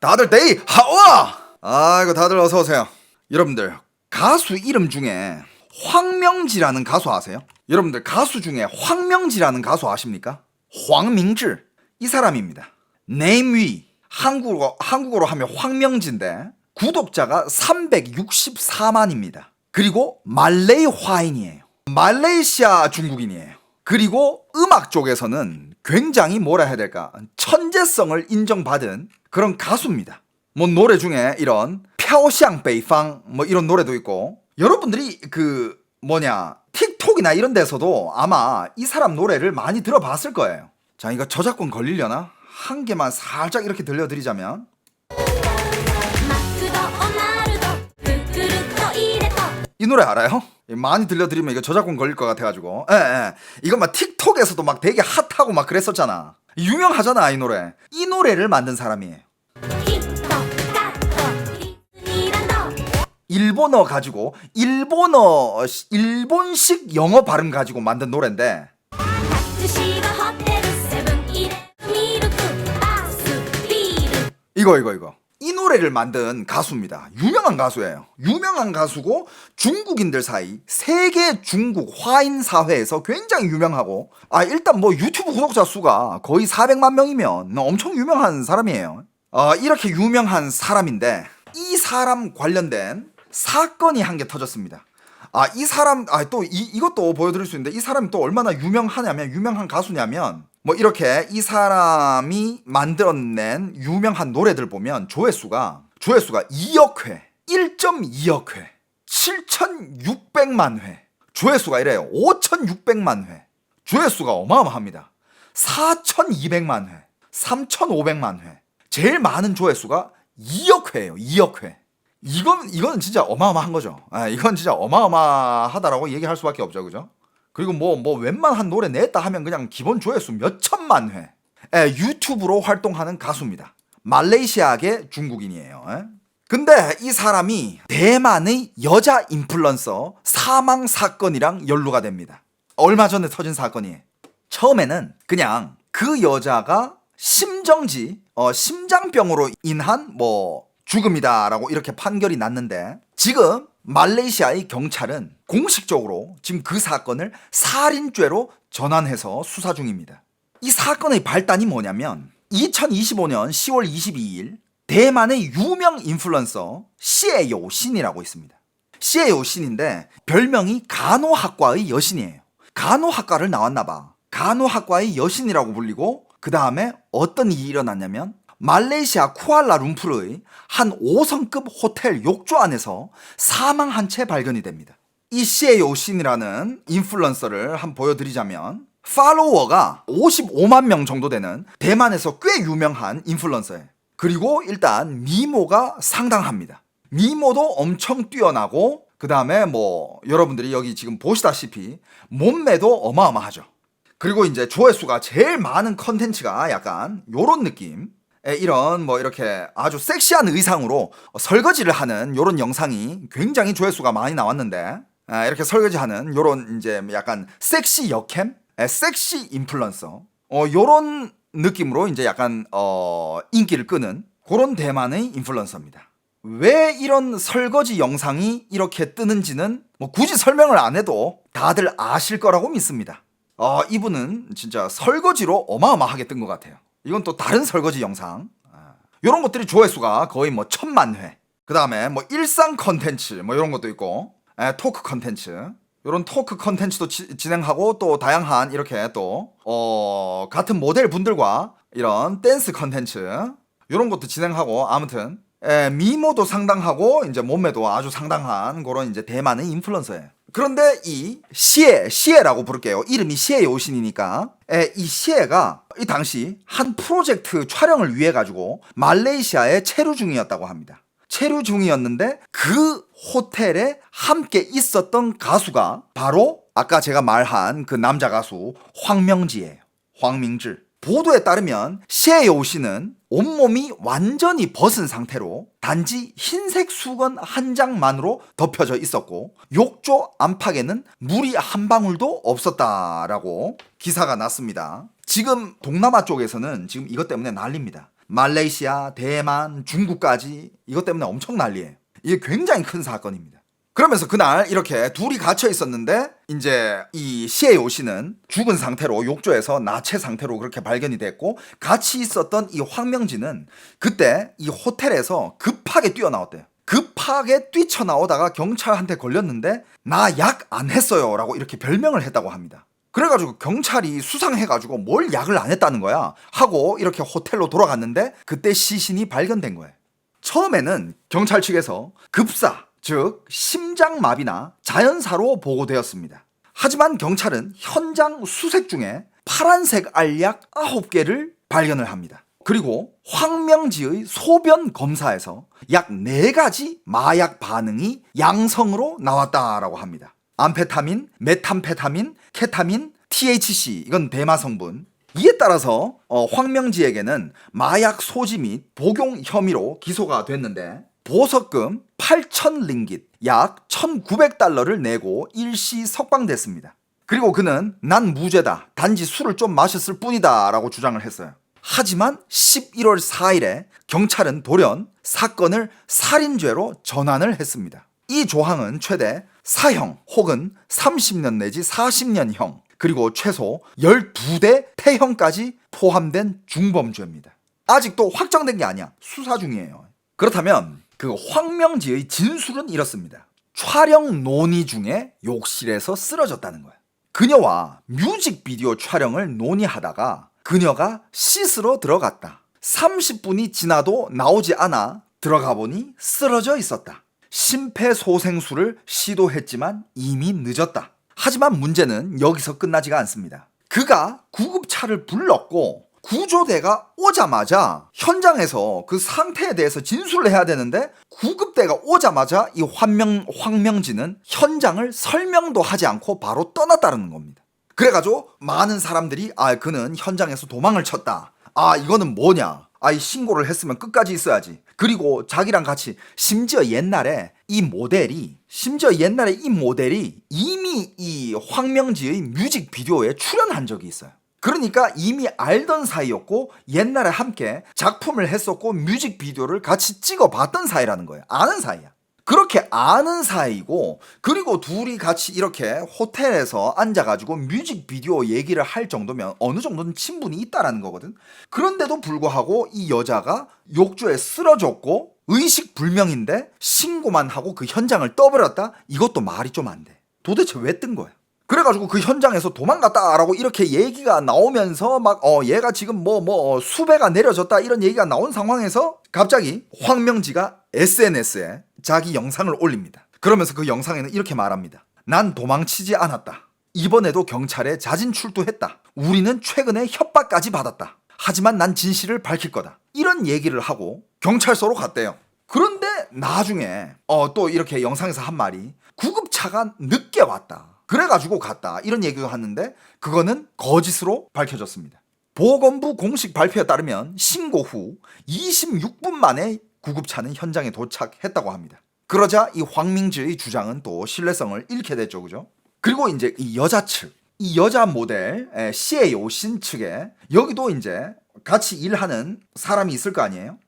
다들 데이 하와! 아이고 다들 어서오세요. 여러분들 가수 이름 중에 황명지라는 가수 아세요? 여러분들 가수 중에 황명지라는 가수 아십니까? 황민지 이 사람입니다. 네임위 한국어로 하면 황명지인데 구독자가 364만입니다. 그리고 말레이 화인이에요. 말레이시아 중국인이에요. 그리고 음악 쪽에서는 굉장히 뭐라 해야 될까 천재성을 인정받은 그런 가수입니다. 뭐 노래 중에 이런 펴샹 베이팡 뭐 이런 노래도 있고, 여러분들이 틱톡이나 이런 데서도 아마 이 사람 노래를 많이 들어봤을 거예요. 자, 이거 저작권 걸리려나? 한 개만 살짝 이렇게 들려드리자면, 이 노래 알아요? 많이 들려드리면 이거 저작권 걸릴 것 같아가지고. 이거 막 틱톡에서도 막 되게 핫하고 막 그랬었잖아. 유명하잖아 이 노래. 이 노래를 만든 사람이에요. 일본어 가지고 일본식 영어 발음 가지고 만든 노래인데, 이거 이 노래를 만든 가수입니다. 유명한 가수예요. 유명한 가수고 중국인들 사이 세계 중국 화인 사회에서 굉장히 유명하고, 일단 뭐 유튜브 구독자 수가 거의 400만 명이면 엄청 유명한 사람이에요. 이렇게 유명한 사람인데 이 사람 관련된 사건이 한 개 터졌습니다. 이 사람 이것도 보여드릴 수 있는데, 이 사람이 또 얼마나 유명한 가수냐면, 뭐 이렇게 이 사람이 만들어낸 유명한 노래들 보면 조회수가 2억 회, 1.2억 회, 7,600만 회, 조회수가 이래요. 5,600만 회, 조회수가 어마어마합니다. 4,200만 회, 3,500만 회, 제일 많은 조회수가 2억 회예요. 2억 회. 이거는 진짜 어마어마한 거죠. 이건 진짜 어마어마하다라고 얘기할 수밖에 없죠, 그죠? 그리고 뭐 웬만한 노래 냈다 하면 그냥 기본 조회수 몇 천만 회. 유튜브로 활동하는 가수입니다. 말레이시아계 중국인이에요. 근데 이 사람이 대만의 여자 인플루언서 사망 사건이랑 연루가 됩니다. 얼마 전에 터진 사건이에요. 처음에는 그냥 그 여자가 심장병으로 인한 죽음이다라고 이렇게 판결이 났는데, 지금 말레이시아의 경찰은 공식적으로 지금 그 사건을 살인죄로 전환해서 수사 중입니다. 이 사건의 발단이 뭐냐면 2025년 10월 22일 대만의 유명 인플루언서 시에요 신이라고 있습니다. 시에요 신인데 별명이 간호학과의 여신이에요. 간호학과를 나왔나 봐. 간호학과의 여신이라고 불리고, 그 다음에 어떤 일이 일어났냐면 말레이시아 쿠알라룸푸르의 한 5성급 호텔 욕조 안에서 사망한 채 발견이 됩니다. 이 시에요 신이라는 인플루언서를 한번 보여드리자면, 팔로워가 55만 명 정도 되는 대만에서 꽤 유명한 인플루언서예요. 그리고 일단 미모가 상당합니다. 미모도 엄청 뛰어나고, 그 다음에 여러분들이 여기 지금 보시다시피 몸매도 어마어마하죠. 그리고 이제 조회수가 제일 많은 컨텐츠가 약간 요런 느낌, 이런 이렇게 아주 섹시한 의상으로 설거지를 하는 요런 영상이 굉장히 조회수가 많이 나왔는데, 이렇게 설거지하는 요런 이제 약간 섹시 여캠, 섹시 인플루언서, 요런 느낌으로 이제 약간 인기를 끄는 그런 대만의 인플루언서입니다. 왜 이런 설거지 영상이 이렇게 뜨는지는 굳이 설명을 안 해도 다들 아실 거라고 믿습니다. 이분은 진짜 설거지로 어마어마하게 뜬 것 같아요. 이건 또 다른 설거지 영상, 이런 것들이 조회수가 거의 1,000만 회. 그 다음에 일상 컨텐츠 이런 것도 있고, 토크 컨텐츠, 이런 토크 컨텐츠도 진행하고, 또 다양한 이렇게 또 같은 모델 분들과 이런 댄스 컨텐츠 이런 것도 진행하고, 아무튼 미모도 상당하고 이제 몸매도 아주 상당한 그런 이제 대만의 인플루언서예요. 그런데 이 시에라고 부를게요. 이름이 시에요 신이니까. 이 시에가 이 당시 한 프로젝트 촬영을 위해 가지고 말레이시아에 체류 중이었다고 합니다. 체류 중이었는데 그 호텔에 함께 있었던 가수가 바로 아까 제가 말한 그 남자 가수 황명지예요. 황명지. 보도에 따르면 시에요 씨는 온몸이 완전히 벗은 상태로 단지 흰색 수건 한 장만으로 덮여져 있었고, 욕조 안팎에는 물이 한 방울도 없었다라고 기사가 났습니다. 지금 동남아 쪽에서는 지금 이것 때문에 난립니다. 말레이시아, 대만, 중국까지 이것 때문에 엄청 난리예요. 이게 굉장히 큰 사건입니다. 그러면서 그날 이렇게 둘이 갇혀 있었는데 이제 이 시에오 씨는 죽은 상태로 욕조에서 나체 상태로 그렇게 발견이 됐고 같이 있었던 이 황명지는 그때 이 호텔에서 급하게 뛰어나왔대요. 급하게 뛰쳐나오다가 경찰한테 걸렸는데 나 약 안 했어요 라고 이렇게 별명을 했다고 합니다. 그래가지고 경찰이 수상해가지고 뭘 약을 안 했다는 거야 하고 이렇게 호텔로 돌아갔는데 그때 시신이 발견된 거예요. 처음에는 경찰 측에서 급사, 즉 심장마비나 자연사로 보고되었습니다. 하지만 경찰은 현장 수색 중에 파란색 알약 9개를 발견을 합니다. 그리고 황명지의 소변 검사에서 약 4가지 마약 반응이 양성으로 나왔다라고 합니다. 암페타민, 메탐페타민, 케타민, THC 이건 대마 성분. 이에 따라서 황명지에게는 마약 소지 및 복용 혐의로 기소가 됐는데 보석금 8,000링깃 약 1,900달러를 내고 일시 석방됐습니다. 그리고 그는 난 무죄다. 단지 술을 좀 마셨을 뿐이다 라고 주장을 했어요. 하지만 11월 4일에 경찰은 돌연 사건을 살인죄로 전환을 했습니다. 이 조항은 최대 사형 혹은 30년 내지 40년형 그리고 최소 12대 태형까지 포함된 중범죄입니다. 아직도 확정된 게 아니야. 수사 중이에요. 그렇다면 그 황명지의 진술은 이렇습니다. 촬영 논의 중에 욕실에서 쓰러졌다는 거야. 그녀와 뮤직비디오 촬영을 논의하다가 그녀가 씻으러 들어갔다. 30분이 지나도 나오지 않아 들어가 보니 쓰러져 있었다. 심폐소생술을 시도했지만 이미 늦었다. 하지만 문제는 여기서 끝나지가 않습니다. 그가 구급차를 불렀고 구조대가 오자마자 현장에서 그 상태에 대해서 진술을 해야 되는데 구급대가 오자마자 이 황명지는 현장을 설명도 하지 않고 바로 떠났다는 겁니다. 그래가지고 많은 사람들이 그는 현장에서 도망을 쳤다. 이거는 뭐냐. 이 신고를 했으면 끝까지 있어야지. 그리고 자기랑 같이 심지어 옛날에 이 모델이 이미 이 황명지의 뮤직비디오에 출연한 적이 있어요. 그러니까 이미 알던 사이였고 옛날에 함께 작품을 했었고 뮤직비디오를 같이 찍어봤던 사이라는 거예요. 아는 사이야. 그렇게 아는 사이고 그리고 둘이 같이 이렇게 호텔에서 앉아가지고 뮤직비디오 얘기를 할 정도면 어느 정도는 친분이 있다라는 거거든. 그런데도 불구하고 이 여자가 욕조에 쓰러졌고 의식불명인데 신고만 하고 그 현장을 떠버렸다? 이것도 말이 좀 안 돼. 도대체 왜 뜬 거야? 그래가지고 그 현장에서 도망갔다라고 이렇게 얘기가 나오면서 막 얘가 지금 수배가 내려졌다 이런 얘기가 나온 상황에서 갑자기 황명지가 SNS에 자기 영상을 올립니다. 그러면서 그 영상에는 이렇게 말합니다. 난 도망치지 않았다. 이번에도 경찰에 자진 출두했다. 우리는 최근에 협박까지 받았다. 하지만 난 진실을 밝힐 거다. 이런 얘기를 하고 경찰서로 갔대요. 그런데 나중에 또 이렇게 영상에서 한 말이 구급차가 늦게 왔다. 그래가지고 갔다. 이런 얘기가 하는데 그거는 거짓으로 밝혀졌습니다. 보건부 공식 발표에 따르면 신고 후 26분 만에 구급차는 현장에 도착했다고 합니다. 그러자 이 황명지의 주장은 또 신뢰성을 잃게 됐죠. 그죠? 그리고 이제 이 여자 측, 이 여자 모델 시에오 신 측에 여기도 이제 같이 일하는 사람이 있을 거 아니에요?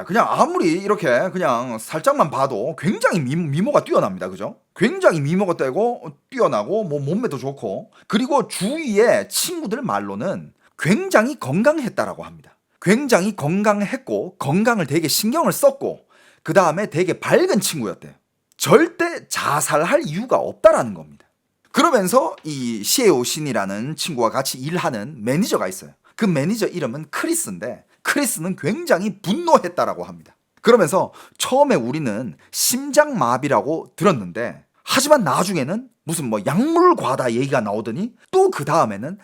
그냥 아무리 이렇게 그냥 살짝만 봐도 굉장히 미모가 뛰어납니다. 그죠? 굉장히 미모가 뛰어나고 몸매도 좋고 그리고 주위의 친구들 말로는 굉장히 건강했다라고 합니다. 굉장히 건강했고 건강을 되게 신경을 썼고 그 다음에 되게 밝은 친구였대요. 절대 자살할 이유가 없다라는 겁니다. 그러면서 이 시에오 신이라는 친구와 같이 일하는 매니저가 있어요. 그 매니저 이름은 크리스인데 크리스는 굉장히 분노했다라고 합니다. 그러면서 처음에 우리는 심장마비라고 들었는데 하지만 나중에는 무슨 약물 과다 얘기가 나오더니 또 그 다음에는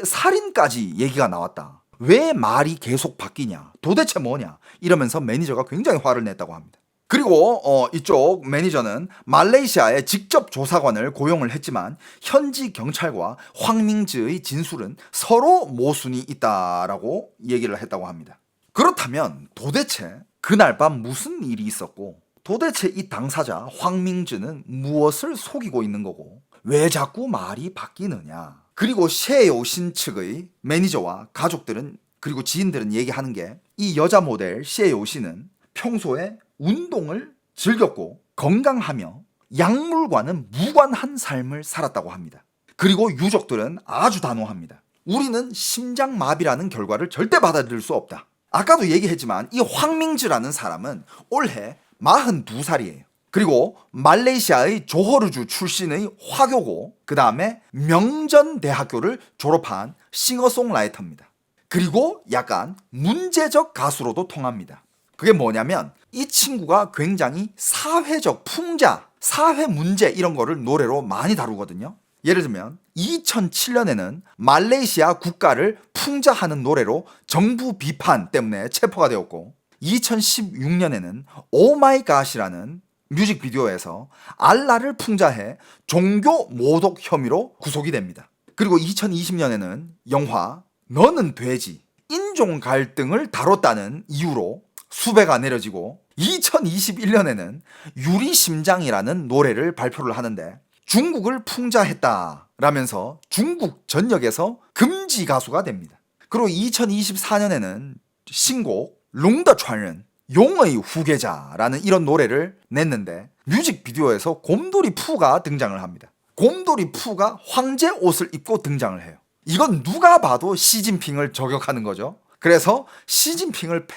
살인까지 얘기가 나왔다. 왜 말이 계속 바뀌냐? 도대체 뭐냐? 이러면서 매니저가 굉장히 화를 냈다고 합니다. 그리고 이쪽 매니저는 말레이시아의 직접 조사관을 고용을 했지만 현지 경찰과 황명지의 진술은 서로 모순이 있다라고 얘기를 했다고 합니다. 그렇다면 도대체 그날 밤 무슨 일이 있었고 도대체 이 당사자 황명지는 무엇을 속이고 있는 거고 왜 자꾸 말이 바뀌느냐? 그리고 시에오 신 측의 매니저와 가족들은 그리고 지인들은 얘기하는 게 이 여자 모델 시에오 씨는 평소에 운동을 즐겼고 건강하며 약물과는 무관한 삶을 살았다고 합니다. 그리고 유족들은 아주 단호합니다. 우리는 심장마비라는 결과를 절대 받아들일 수 없다. 아까도 얘기했지만 이 황밍즈라는 사람은 올해 42살이에요. 그리고 말레이시아의 조호르주 출신의 화교고 그 다음에 명전대학교를 졸업한 싱어송라이터입니다. 그리고 약간 문제적 가수로도 통합니다. 그게 뭐냐면 이 친구가 굉장히 사회적 풍자, 사회 문제 이런 거를 노래로 많이 다루거든요. 예를 들면 2007년에는 말레이시아 국가를 풍자하는 노래로 정부 비판 때문에 체포가 되었고 2016년에는 오마이갓이라는 뮤직비디오에서 알라를 풍자해 종교 모독 혐의로 구속이 됩니다. 그리고 2020년에는 영화 너는 돼지, 인종 갈등을 다뤘다는 이유로 수배가 내려지고 2021년에는 유리심장이라는 노래를 발표를 하는데 중국을 풍자했다라면서 중국 전역에서 금지 가수가 됩니다. 그리고 2024년에는 신곡 롱더传人 용의 후계자라는 이런 노래를 냈는데 뮤직비디오에서 곰돌이 푸가 등장을 합니다. 곰돌이 푸가 황제 옷을 입고 등장을 해요. 이건 누가 봐도 시진핑을 저격하는 거죠. 그래서 시진핑을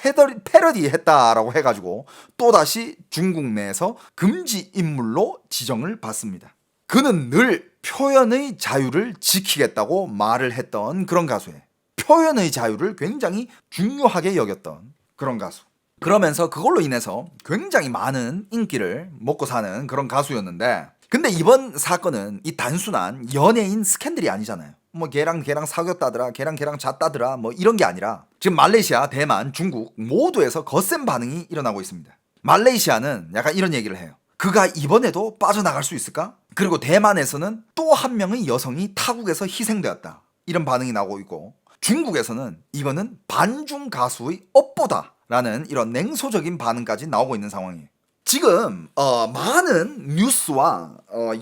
패러디했다라고 해가지고 또다시 중국 내에서 금지 인물로 지정을 받습니다. 그는 늘 표현의 자유를 지키겠다고 말을 했던 그런 가수예요. 표현의 자유를 굉장히 중요하게 여겼던 그런 가수. 그러면서 그걸로 인해서 굉장히 많은 인기를 먹고 사는 그런 가수였는데 근데 이번 사건은 이 단순한 연예인 스캔들이 아니잖아요. 뭐 걔랑 사귀었다더라, 걔랑 잤다더라 뭐 이런 게 아니라 지금 말레이시아, 대만, 중국 모두에서 거센 반응이 일어나고 있습니다. 말레이시아는 약간 이런 얘기를 해요. 그가 이번에도 빠져나갈 수 있을까? 그리고 대만에서는 또 한 명의 여성이 타국에서 희생되었다. 이런 반응이 나오고 있고 중국에서는 이거는 반중 가수의 업보다 라는 이런 냉소적인 반응까지 나오고 있는 상황이에요. 지금 많은 뉴스와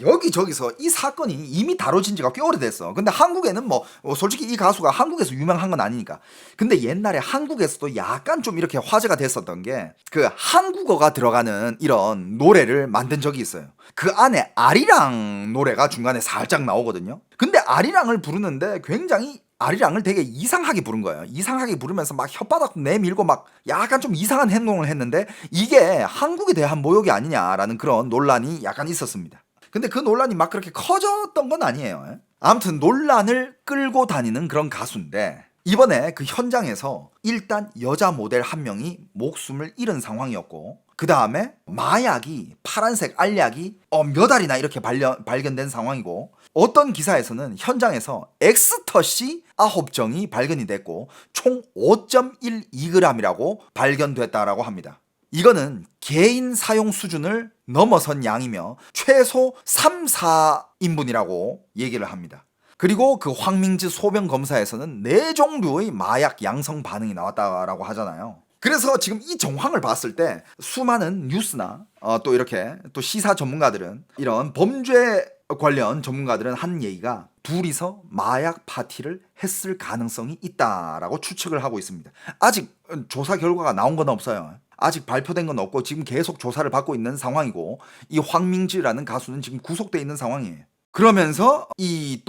여기저기서 이 사건이 이미 다뤄진 지가 꽤 오래됐어. 근데 한국에는 뭐 솔직히 이 가수가 한국에서 유명한 건 아니니까. 근데 옛날에 한국에서도 약간 좀 이렇게 화제가 됐었던 게 그 한국어가 들어가는 이런 노래를 만든 적이 있어요. 그 안에 아리랑 노래가 중간에 살짝 나오거든요. 근데 아리랑을 부르는데 굉장히 아리랑을 되게 이상하게 부른 거예요. 이상하게 부르면서 막 혓바닥 내밀고 막 약간 좀 이상한 행동을 했는데 이게 한국에 대한 모욕이 아니냐라는 그런 논란이 약간 있었습니다. 근데 그 논란이 막 그렇게 커졌던 건 아니에요. 아무튼 논란을 끌고 다니는 그런 가수인데 이번에 그 현장에서 일단 여자 모델 한 명이 목숨을 잃은 상황이었고 그 다음에 마약이 파란색 알약이 몇 알이나 이렇게 발견된 상황이고 어떤 기사에서는 현장에서 엑스터시 9정이 발견이 됐고 총 5.12g이라고 발견됐다라고 합니다. 이거는 개인 사용 수준을 넘어선 양이며 최소 3, 4인분이라고 얘기를 합니다. 그리고 그 황밍즈 소변 검사에서는 4종류의 마약 양성 반응이 나왔다라고 하잖아요. 그래서 지금 이 정황을 봤을 때 수많은 뉴스나 또 이렇게 또 시사 전문가들은 이런 범죄 관련 전문가들은 한 얘기가 둘이서 마약 파티를 했을 가능성이 있다라고 추측을 하고 있습니다. 아직 조사 결과가 나온 건 없어요. 아직 발표된 건 없고 지금 계속 조사를 받고 있는 상황이고 이 황밍즈라는 가수는 지금 구속돼 있는 상황이에요. 그러면서 이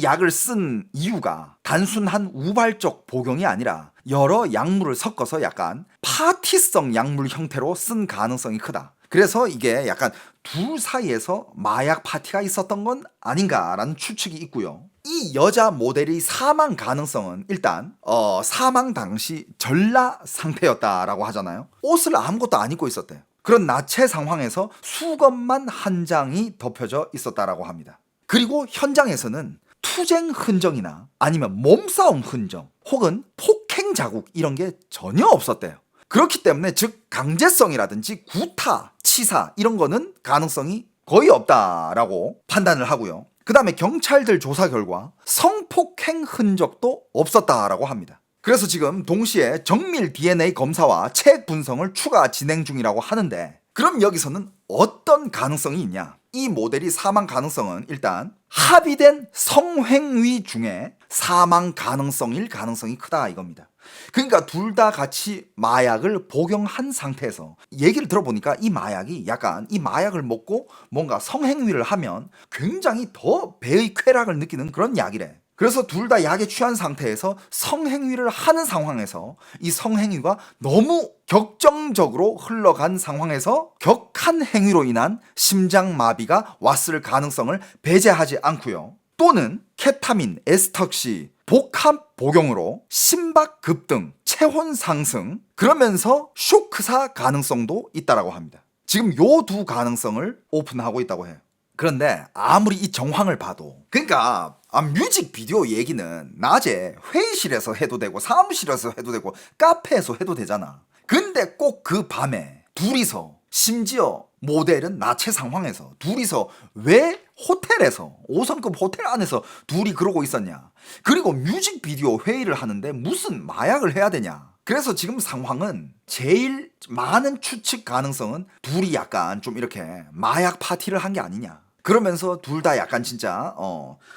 약을 쓴 이유가 단순한 우발적 복용이 아니라 여러 약물을 섞어서 약간 파티성 약물 형태로 쓴 가능성이 크다. 그래서 이게 약간 둘 사이에서 마약 파티가 있었던 건 아닌가라는 추측이 있고요. 이 여자 모델의 사망 가능성은 일단 사망 당시 전라 상태였다라고 하잖아요. 옷을 아무것도 안 입고 있었대요. 그런 나체 상황에서 수건만 한 장이 덮여져 있었다라고 합니다. 그리고 현장에서는 투쟁 흔적이나 아니면 몸싸움 흔적 혹은 폭행 자국 이런 게 전혀 없었대요. 그렇기 때문에 즉 강제성이라든지 구타, 치사 이런 거는 가능성이 거의 없다라고 판단을 하고요. 그 다음에 경찰들 조사 결과 성폭행 흔적도 없었다라고 합니다. 그래서 지금 동시에 정밀 DNA 검사와 체액 분석을 추가 진행 중이라고 하는데 그럼 여기서는 어떤 가능성이 있냐? 이 모델이 사망 가능성은 일단 합의된 성행위 중에 사망 가능성일 가능성이 크다 이겁니다. 그러니까 둘 다 같이 마약을 복용한 상태에서 얘기를 들어보니까 이 마약이 약간 이 마약을 먹고 뭔가 성행위를 하면 굉장히 더 배의 쾌락을 느끼는 그런 약이래. 그래서 둘 다 약에 취한 상태에서 성행위를 하는 상황에서 이 성행위가 너무 격정적으로 흘러간 상황에서 격한 행위로 인한 심장마비가 왔을 가능성을 배제하지 않고요. 또는 케타민, 에스턱시, 복합 복용으로 심박 급등, 체온 상승, 그러면서 쇼크사 가능성도 있다라고 합니다. 지금 요 두 가능성을 오픈하고 있다고 해요. 그런데 아무리 이 정황을 봐도 그러니까 뮤직비디오 얘기는 낮에 회의실에서 해도 되고 사무실에서 해도 되고 카페에서 해도 되잖아. 근데 꼭 그 밤에 둘이서 심지어 모델은 나체 상황에서 둘이서 왜 호텔에서 5성급 호텔 안에서 둘이 그러고 있었냐. 그리고 뮤직비디오 회의를 하는데 무슨 마약을 해야 되냐. 그래서 지금 상황은 제일 많은 추측 가능성은 둘이 약간 좀 이렇게 마약 파티를 한 게 아니냐. 그러면서 둘 다 약간 진짜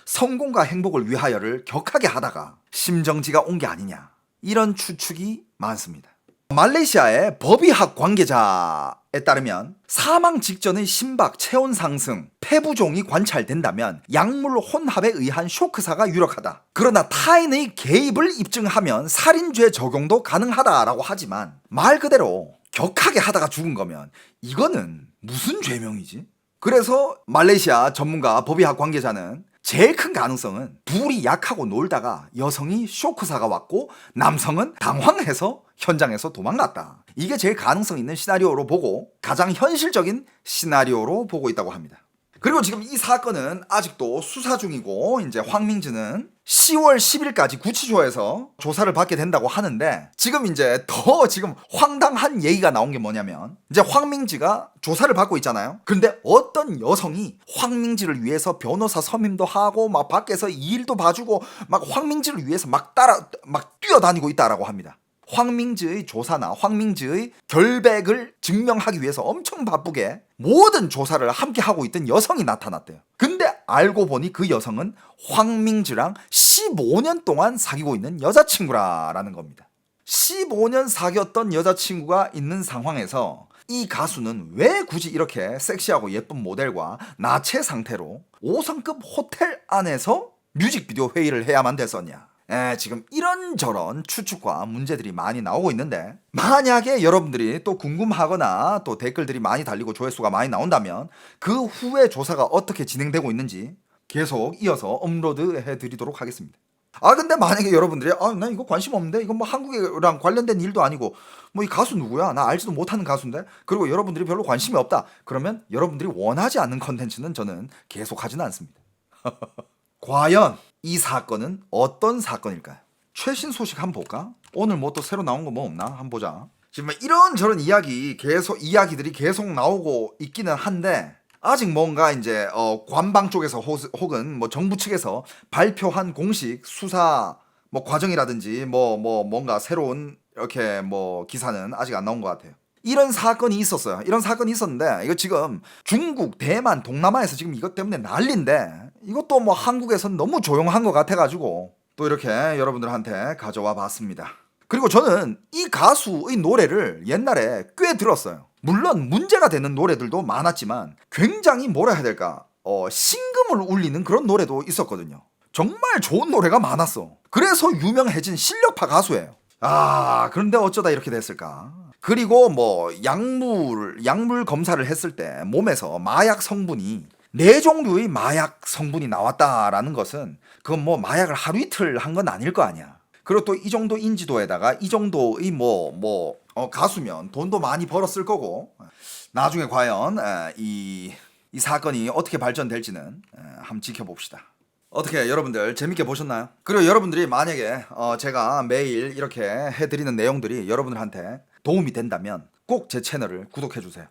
성공과 행복을 위하여를 격하게 하다가 심정지가 온 게 아니냐. 이런 추측이 많습니다. 말레이시아의 법의학 관계자에 따르면 사망 직전의 심박, 체온 상승, 폐부종이 관찰된다면 약물 혼합에 의한 쇼크사가 유력하다. 그러나 타인의 개입을 입증하면 살인죄 적용도 가능하다라고 하지만 말 그대로 격하게 하다가 죽은 거면 이거는 무슨 죄명이지? 그래서 말레이시아 전문가 법의학 관계자는 제일 큰 가능성은 둘이 약하고 놀다가 여성이 쇼크사가 왔고 남성은 당황해서 현장에서 도망갔다. 이게 제일 가능성 있는 시나리오로 보고 가장 현실적인 시나리오로 보고 있다고 합니다. 그리고 지금 이 사건은 아직도 수사 중이고 이제 황밍즈는 10월 10일까지 구치소에서 조사를 받게 된다고 하는데 지금 이제 더 지금 황당한 얘기가 나온 게 뭐냐면 이제 황밍즈가 조사를 받고 있잖아요. 근데 어떤 여성이 황밍즈를 위해서 변호사 서명도 하고 막 밖에서 일도 봐주고 막 황밍즈를 위해서 막 뛰어다니고 있다라고 합니다. 황밍즈의 조사나 황밍즈의 결백을 증명하기 위해서 엄청 바쁘게 모든 조사를 함께 하고 있던 여성이 나타났대요. 근데 알고 보니 그 여성은 황밍즈랑 15년 동안 사귀고 있는 여자친구라는 겁니다. 15년 사귀었던 여자친구가 있는 상황에서 이 가수는 왜 굳이 이렇게 섹시하고 예쁜 모델과 나체 상태로 5성급 호텔 안에서 뮤직비디오 회의를 해야만 됐었냐. 지금 이런저런 추측과 문제들이 많이 나오고 있는데 만약에 여러분들이 또 궁금하거나 또 댓글들이 많이 달리고 조회수가 많이 나온다면 그 후에 조사가 어떻게 진행되고 있는지 계속 이어서 업로드 해드리도록 하겠습니다. 근데 만약에 여러분들이 나 이거 관심 없는데 이건 뭐 한국이랑 관련된 일도 아니고 뭐 이 가수 누구야? 나 알지도 못하는 가수인데 그리고 여러분들이 별로 관심이 없다. 그러면 여러분들이 원하지 않는 컨텐츠는 저는 계속 하지는 않습니다. 과연 이 사건은 어떤 사건일까요? 최신 소식 한번 볼까? 오늘 뭐 또 새로 나온 거 뭐 없나? 한번 보자. 지금 이런저런 이야기들이 계속 나오고 있기는 한데 아직 뭔가 이제 관방 쪽에서 혹은 뭐 정부 측에서 발표한 공식 수사 뭐 과정이라든지 뭔가 새로운 이렇게 뭐 기사는 아직 안 나온 것 같아요. 이런 사건이 있었어요. 이런 사건이 있었는데 이거 지금 중국, 대만, 동남아에서 지금 이것 때문에 난리인데 이것도 뭐 한국에선 너무 조용한 것 같아가지고 또 이렇게 여러분들한테 가져와 봤습니다. 그리고 저는 이 가수의 노래를 옛날에 꽤 들었어요. 물론 문제가 되는 노래들도 많았지만 굉장히 뭐라 해야 될까 신금을 울리는 그런 노래도 있었거든요. 정말 좋은 노래가 많았어. 그래서 유명해진 실력파 가수예요. 그런데 어쩌다 이렇게 됐을까? 그리고 뭐 약물 검사를 했을 때 몸에서 마약 성분이 4종류의 마약 성분이 나왔다라는 것은 그건 뭐 마약을 하루 이틀 한 건 아닐 거 아니야. 그리고 또 이 정도 인지도에다가 이 정도의 가수면 돈도 많이 벌었을 거고 나중에 과연 이 사건이 어떻게 발전될지는 한번 지켜봅시다. 어떻게 여러분들 재밌게 보셨나요? 그리고 여러분들이 만약에 제가 매일 이렇게 해드리는 내용들이 여러분들한테 도움이 된다면 꼭 제 채널을 구독해주세요.